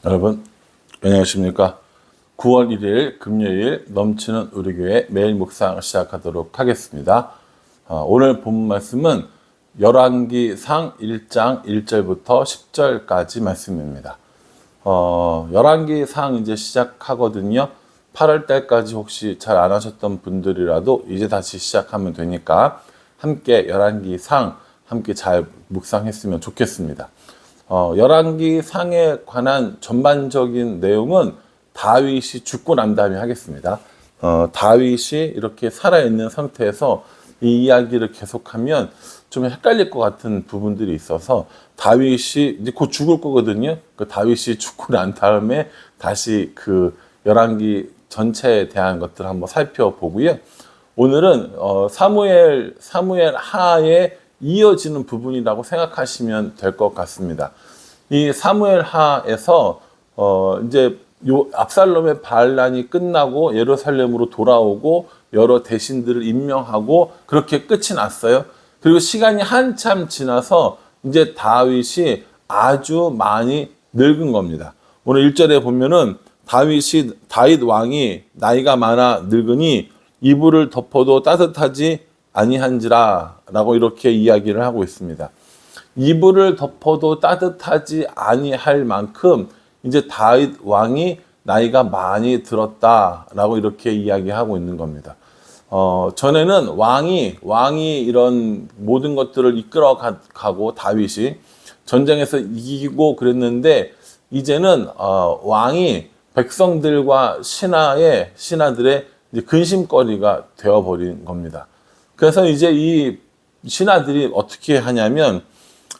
여러분 안녕하십니까. 9월 1일 금요일 넘치는 우리 교회 매일 묵상 시작하도록 하겠습니다. 오늘 본 말씀은 열왕기상 1장 1절부터 10절까지 말씀입니다. 열왕기상 이제 시작하거든요. 8월 달까지 혹시 잘 안 하셨던 분들이라도 이제 다시 시작하면 되니까 함께 열왕기상 함께 잘 묵상했으면 좋겠습니다. 열왕기상에 관한 전반적인 내용은 다윗이 죽고 난 다음에 하겠습니다. 다윗이 이렇게 살아있는 상태에서 이 이야기를 계속하면 좀 헷갈릴 것 같은 부분들이 있어서 다윗이 이제 곧 죽을 거거든요. 그 다윗이 죽고 난 다음에 다시 그 열왕기 전체에 대한 것들을 한번 살펴보고요. 오늘은 사무엘 하에 이어지는 부분이라고 생각하시면 될 것 같습니다. 이 사무엘 하에서 이제 요 압살롬의 반란이 끝나고 예루살렘으로 돌아오고 여러 대신들을 임명하고 그렇게 끝이 났어요. 그리고 시간이 한참 지나서 이제 다윗이 아주 많이 늙은 겁니다. 오늘 1절에 보면은 다윗 왕이 나이가 많아 늙으니 이불을 덮어도 따뜻하지 아니한지라 라고 이렇게 이야기를 하고 있습니다. 이불을 덮어도 따뜻하지 아니할 만큼 이제 다윗 왕이 나이가 많이 들었다라고 이렇게 이야기하고 있는 겁니다. 전에는 왕이 이런 모든 것들을 이끌어 가고 다윗이 전쟁에서 이기고 그랬는데 이제는 왕이 백성들과 신하들의 이제 근심거리가 되어버린 겁니다. 그래서 이제 이 신하들이 어떻게 하냐면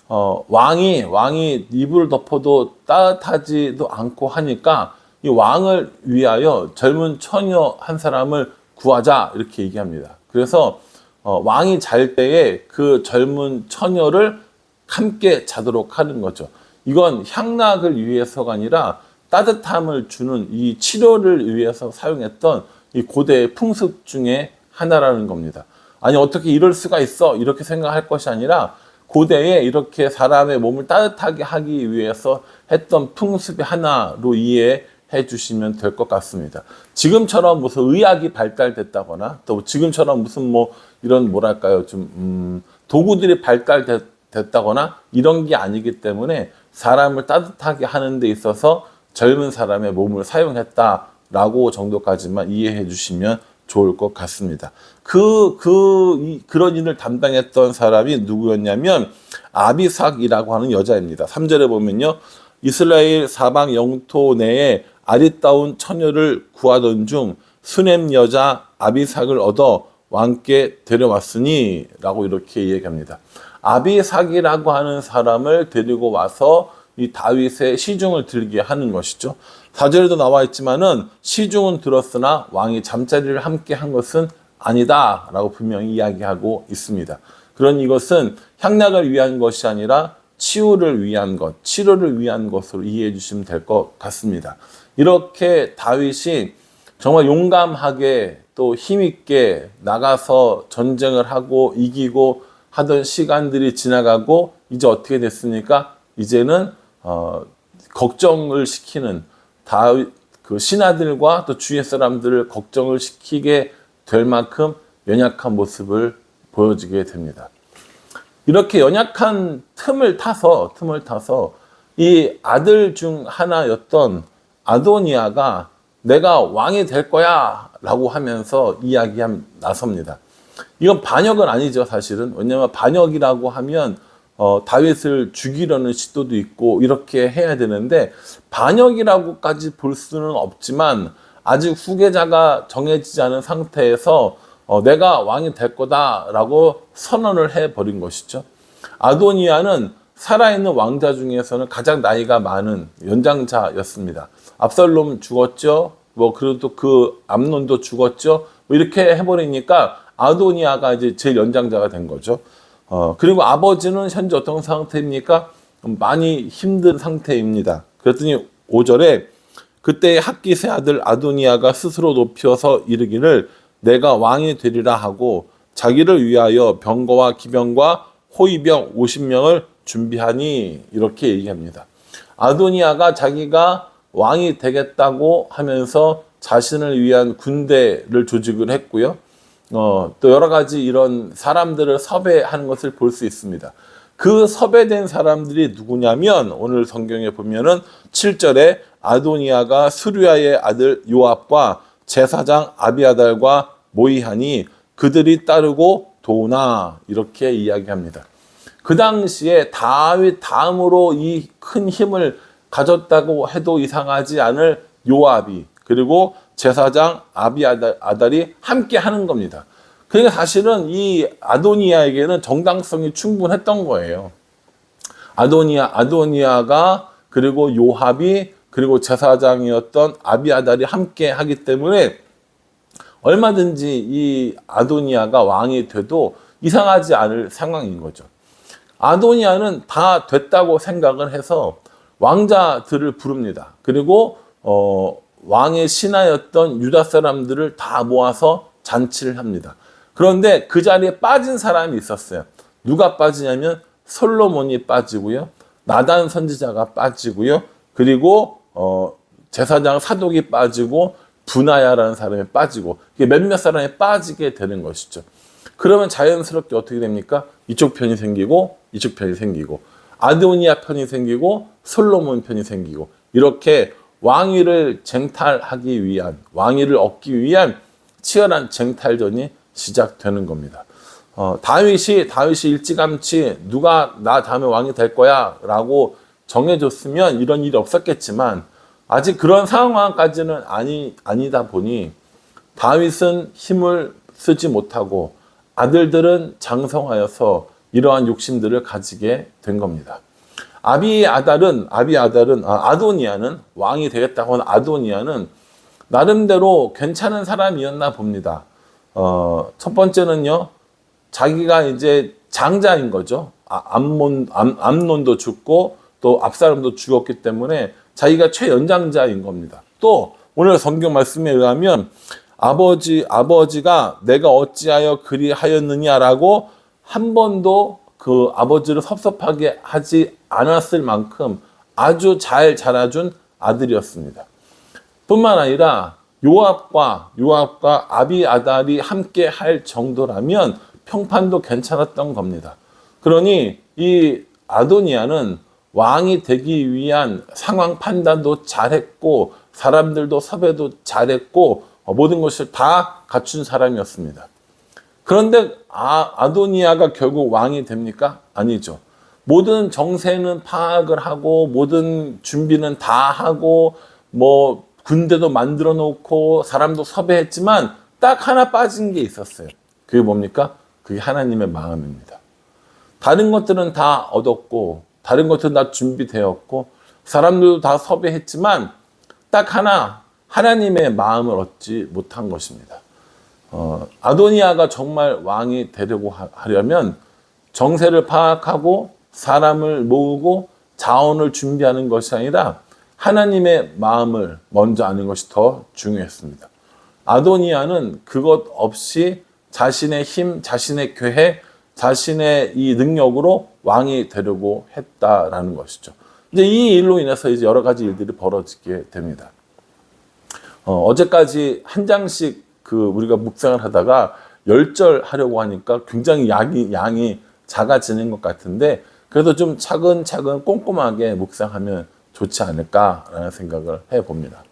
왕이 이불을 덮어도 따뜻하지도 않고 하니까 이 왕을 위하여 젊은 처녀 한 사람을 구하자 이렇게 얘기합니다. 그래서 왕이 잘 때에 그 젊은 처녀를 함께 자도록 하는 거죠. 이건 향락을 위해서가 아니라 따뜻함을 주는 이 치료를 위해서 사용했던 이 고대의 풍습 중에 하나라는 겁니다. 아니 어떻게 이럴 수가 있어 이렇게 생각할 것이 아니라 고대에 이렇게 사람의 몸을 따뜻하게 하기 위해서 했던 풍습의 하나로 이해해 주시면 될 것 같습니다. 지금처럼 무슨 의학이 발달됐다거나 또 지금처럼 무슨 이런 뭐랄까요 좀 도구들이 발달됐다거나 이런 게 아니기 때문에 사람을 따뜻하게 하는 데 있어서 젊은 사람의 몸을 사용했다라고 정도까지만 이해해 주시면 좋을 것 같습니다. 그런 일을 담당했던 사람이 누구였냐면 아비삭이라고 하는 여자입니다. 3절에 보면요. 이스라엘 사방 영토 내에 아리따운 처녀를 구하던 중 수넴 여자 아비삭을 얻어 왕께 데려왔으니 라고 이렇게 얘기합니다. 아비삭이라고 하는 사람을 데리고 와서 이 다윗의 시중을 들게 하는 것이죠. 4절에도 나와 있지만은 시중은 들었으나 왕이 잠자리를 함께 한 것은 아니다 라고 분명히 이야기하고 있습니다. 그런 이것은 향락을 위한 것이 아니라 치유를 위한 것, 치료를 위한 것으로 이해해 주시면 될 것 같습니다. 이렇게 다윗이 정말 용감하게 또 힘있게 나가서 전쟁을 하고 이기고 하던 시간들이 지나가고 이제 어떻게 됐습니까? 이제는 걱정을 시키는 다윗 그 신하들과 또 주위의 사람들을 걱정을 시키게 될 만큼 연약한 모습을 보여주게 됩니다. 이렇게 연약한 틈을 타서 이 아들 중 하나였던 아도니아가 내가 왕이 될 거야 라고 하면서 나섭니다. 이건 반역은 아니죠, 사실은. 왜냐하면 반역이라고 하면 다윗을 죽이려는 시도도 있고 이렇게 해야 되는데 반역이라고까지 볼 수는 없지만 아직 후계자가 정해지지 않은 상태에서 내가 왕이 될 거다라고 선언을 해버린 것이죠. 아도니아는 살아있는 왕자 중에서는 가장 나이가 많은 연장자였습니다. 압살롬 죽었죠. 그래도 그 암논도 죽었죠. 이렇게 해버리니까 아도니아가 이제 제일 연장자가 된 거죠. 그리고 아버지는 현재 어떤 상태입니까? 많이 힘든 상태입니다. 그랬더니 5절에 그때 학깃의 아들 아도니아가 스스로 높여서 이르기를 내가 왕이 되리라 하고 자기를 위하여 병거와 기병과 호위병 50명을 준비하니 이렇게 얘기합니다. 아도니아가 자기가 왕이 되겠다고 하면서 자신을 위한 군대를 조직을 했고요. 또 여러 가지 이런 사람들을 섭외하는 것을 볼 수 있습니다. 그 섭외된 사람들이 누구냐면 오늘 성경에 보면은 7절에 아도니아가 수르야의 아들 요압과 제사장 아비아달과 모이하니 그들이 따르고 도나 이렇게 이야기합니다. 그 당시에 다윗 다음으로 이 큰 힘을 가졌다고 해도 이상하지 않을 요압이 그리고 제사장 아비아달이 함께 하는 겁니다. 그러니까 사실은 이 아도니아에게는 정당성이 충분했던 거예요. 아도니아가 그리고 요압이 그리고 제사장이었던 아비아달이 함께 하기 때문에 얼마든지 이 아도니아가 왕이 돼도 이상하지 않을 상황인 거죠. 아도니아는 다 됐다고 생각을 해서 왕자들을 부릅니다. 그리고 왕의 신하였던 유다 사람들을 다 모아서 잔치를 합니다. 그런데 그 자리에 빠진 사람이 있었어요. 누가 빠지냐면 솔로몬이 빠지고요. 나단 선지자가 빠지고요. 그리고 제사장 사독이 빠지고 분하야라는 사람이 빠지고 몇몇 사람이 빠지게 되는 것이죠. 그러면 자연스럽게 어떻게 됩니까? 이쪽 편이 생기고 이쪽 편이 생기고 아도니아 편이 생기고 솔로몬 편이 생기고 이렇게 왕위를 쟁탈하기 위한 왕위를 얻기 위한 치열한 쟁탈전이 시작되는 겁니다. 다윗이 일찌감치 누가 나 다음에 왕이 될 거야 라고 정해줬으면 이런 일이 없었겠지만 아직 그런 상황까지는 아니다 보니 다윗은 힘을 쓰지 못하고 아들들은 장성하여서 이러한 욕심들을 가지게 된 겁니다. 아도니아는 왕이 되겠다고 하는 아도니아는 나름대로 괜찮은 사람이었나 봅니다. 첫 번째는요, 자기가 이제 장자인 거죠. 암논도 죽고 또 압살롬도 죽었기 때문에 자기가 최연장자인 겁니다. 또 오늘 성경 말씀에 의하면 아버지가 내가 어찌하여 그리하였느냐라고 한 번도 그 아버지를 섭섭하게 하지 않았을 만큼 아주 잘 자라준 아들이었습니다. 뿐만 아니라 요압과 아비아달이 함께 할 정도라면 평판도 괜찮았던 겁니다. 그러니 이 아도니아는 왕이 되기 위한 상황 판단도 잘했고 사람들도 섭외도 잘했고 모든 것을 다 갖춘 사람이었습니다. 그런데 아도니아가 결국 왕이 됩니까? 아니죠. 모든 정세는 파악을 하고 모든 준비는 다 하고 뭐 군대도 만들어 놓고 사람도 섭외했지만 딱 하나 빠진 게 있었어요. 그게 뭡니까? 그게 하나님의 마음입니다. 다른 것들은 다 얻었고 다른 것들은 다 준비되었고 사람들도 다 섭외했지만 딱 하나 하나님의 마음을 얻지 못한 것입니다. 아도니아가 정말 왕이 되려고 하려면 정세를 파악하고 사람을 모으고 자원을 준비하는 것이 아니라 하나님의 마음을 먼저 아는 것이 더 중요했습니다. 아도니아는 그것 없이 자신의 힘, 자신의 계획, 자신의 이 능력으로 왕이 되려고 했다라는 것이죠. 이제 이 일로 인해서 이제 여러 가지 일들이 벌어지게 됩니다. 어제까지 한 장씩 우리가 묵상을 하다가 10절 하려고 하니까 굉장히 양이 작아지는 것 같은데 그래도 좀 차근차근 꼼꼼하게 묵상하면 좋지 않을까라는 생각을 해봅니다.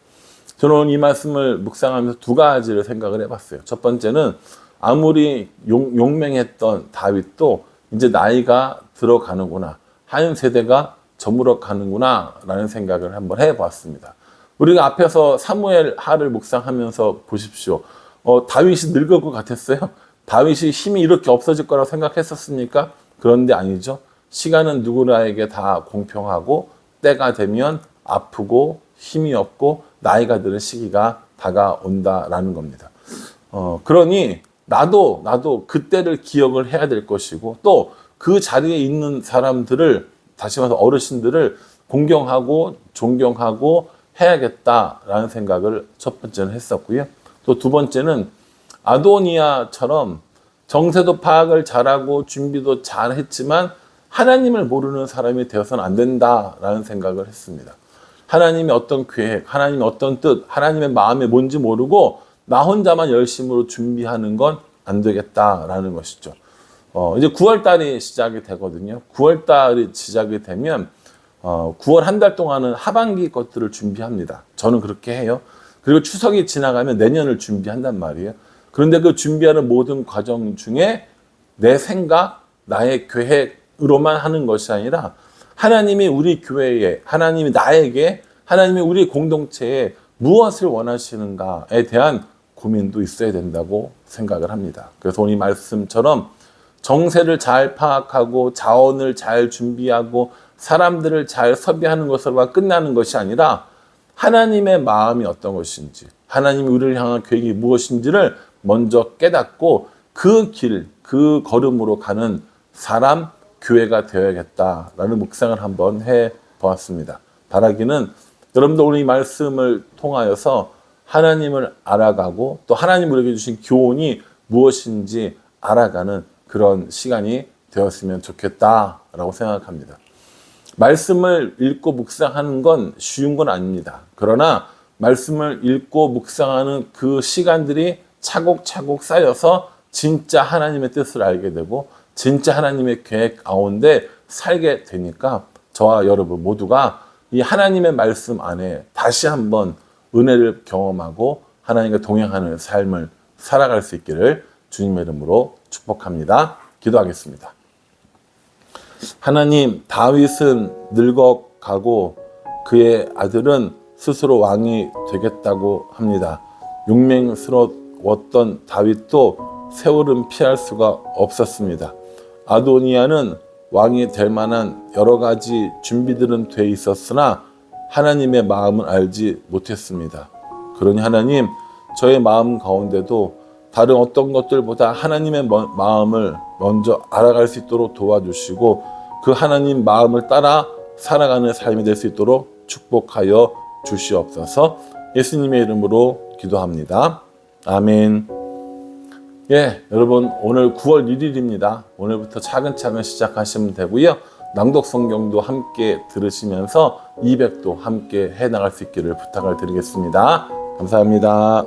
저는 오늘 이 말씀을 묵상하면서 두 가지를 생각을 해봤어요. 첫 번째는 아무리 용맹했던 다윗도 이제 나이가 들어가는구나. 한 세대가 저물어 가는구나 라는 생각을 한번 해봤습니다. 우리가 앞에서 사무엘 하를 묵상하면서 보십시오. 다윗이 늙을 것 같았어요? 다윗이 힘이 이렇게 없어질 거라고 생각했었습니까? 그런데 아니죠. 시간은 누구나에게 다 공평하고 때가 되면 아프고 힘이 없고 나이가 드는 시기가 다가온다라는 겁니다. 그러니 나도 그때를 기억을 해야 될 것이고 또 그 자리에 있는 사람들을 다시 말해서 어르신들을 공경하고 존경하고 해야겠다라는 생각을 첫 번째는 했었고요. 또 두 번째는 아도니아처럼 정세도 파악을 잘하고 준비도 잘했지만 하나님을 모르는 사람이 되어서는 안 된다라는 생각을 했습니다. 하나님의 어떤 계획, 하나님의 어떤 뜻, 하나님의 마음이 뭔지 모르고 나 혼자만 열심으로 준비하는 건 안 되겠다라는 것이죠. 이제 9월 달이 시작이 되거든요. 9월 달이 시작이 되면 9월 한 달 동안은 하반기 것들을 준비합니다. 저는 그렇게 해요. 그리고 추석이 지나가면 내년을 준비한단 말이에요. 그런데 그 준비하는 모든 과정 중에 내 생각, 나의 계획으로만 하는 것이 아니라 하나님이 우리 교회에, 하나님이 나에게, 하나님이 우리 공동체에 무엇을 원하시는가에 대한 고민도 있어야 된다고 생각을 합니다. 그래서 오늘 이 말씀처럼 정세를 잘 파악하고 자원을 잘 준비하고 사람들을 잘 섭외하는 것으로만 끝나는 것이 아니라 하나님의 마음이 어떤 것인지, 하나님이 우리를 향한 계획이 무엇인지를 먼저 깨닫고 그 길, 그 걸음으로 가는 사람, 교회가 되어야겠다라는 묵상을 한번 해보았습니다. 바라기는 여러분들 오늘 이 말씀을 통하여서 하나님을 알아가고 또 하나님 우리에게 주신 교훈이 무엇인지 알아가는 그런 시간이 되었으면 좋겠다라고 생각합니다. 말씀을 읽고 묵상하는 건 쉬운 건 아닙니다. 그러나 말씀을 읽고 묵상하는 그 시간들이 차곡차곡 쌓여서 진짜 하나님의 뜻을 알게 되고 진짜 하나님의 계획 가운데 살게 되니까 저와 여러분 모두가 이 하나님의 말씀 안에 다시 한번 은혜를 경험하고 하나님과 동행하는 삶을 살아갈 수 있기를 주님의 이름으로 축복합니다. 기도하겠습니다. 하나님, 다윗은 늙어가고 그의 아들은 스스로 왕이 되겠다고 합니다. 용맹스러웠던 다윗도 세월은 피할 수가 없었습니다. 아도니아는 왕이 될 만한 여러 가지 준비들은 돼 있었으나 하나님의 마음을 알지 못했습니다. 그러니 하나님, 저의 마음 가운데도 다른 어떤 것들보다 하나님의 마음을 먼저 알아갈 수 있도록 도와주시고 그 하나님 마음을 따라 살아가는 삶이 될 수 있도록 축복하여 주시옵소서. 예수님의 이름으로 기도합니다. 아멘. 여러분 오늘 9월 1일입니다. 오늘부터 차근차근 시작하시면 되고요. 낭독 성경도 함께 들으시면서 200도 함께 해나갈 수 있기를 부탁을 드리겠습니다. 감사합니다.